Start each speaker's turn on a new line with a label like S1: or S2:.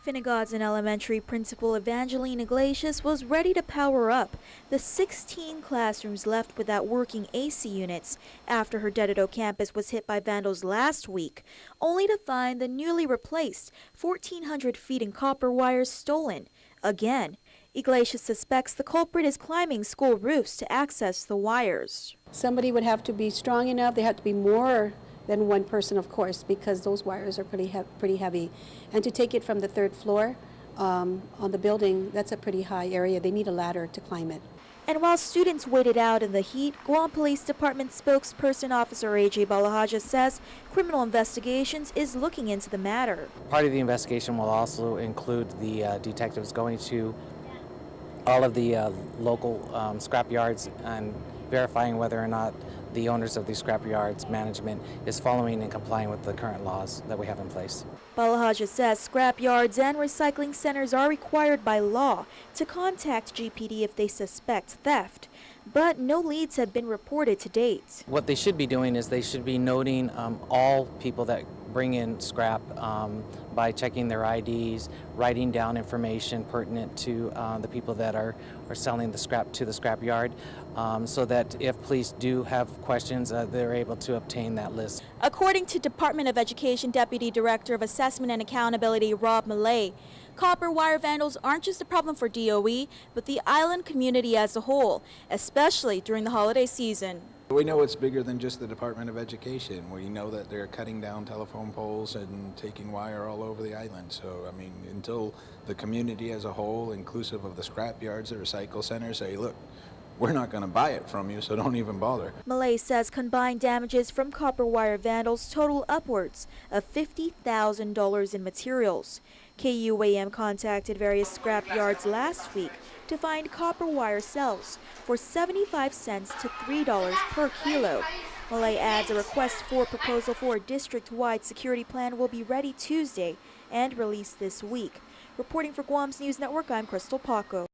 S1: Finnegodson Elementary Principal Evangeline Iglesias was ready to power up the 16 classrooms left without working AC units after her Dededo campus was hit by vandals last week, only to find the newly replaced 1,400 feet in copper wires stolen. Again, Iglesias suspects the culprit is climbing school roofs to access the wires.
S2: Somebody would have to be strong enough. They have to be more than one person, of course, because those wires are pretty heavy. And to take it from the third floor on the building, that's a pretty high area. They need a ladder to climb it.
S1: And while students waited out in the heat, Guam Police Department spokesperson Officer A.J. Balahaja says criminal investigations is looking into the matter.
S3: Part of the investigation will also include the detectives going to all of the local scrap yards and verifying whether or not the owners of these scrap yards management is following and complying with the current laws that we have in place.
S1: Balahaja says scrap yards and recycling centers are required by law to contact GPD if they suspect theft, but no leads have been reported to date.
S3: What they should be doing is they should be noting all people that bring in scrap by checking their IDs, writing down information pertinent to the people that are selling the scrap to the scrap yard, so that if police do have questions, they're able to obtain that list.
S1: According to Department of Education Deputy Director of Assessment and Accountability Rob Malay, copper wire vandals aren't just a problem for DOE, but the island community as a whole, especially during the holiday season.
S4: We know it's bigger than just the Department of Education. We know that they're cutting down telephone poles and taking wire all over the island. So, I mean, until the community as a whole, inclusive of the scrap yards, the recycle centers, say, look, we're not going to buy it from you, so don't even bother.
S1: Malay says combined damages from copper wire vandals total upwards of $50,000 in materials. KUAM contacted various scrap yards last week to find copper wire cells for 75 cents to $3 per kilo. Malay adds a request for proposal for a district-wide security plan will be ready Tuesday and released this week. Reporting for Guam's News Network, I'm Crystal Paco.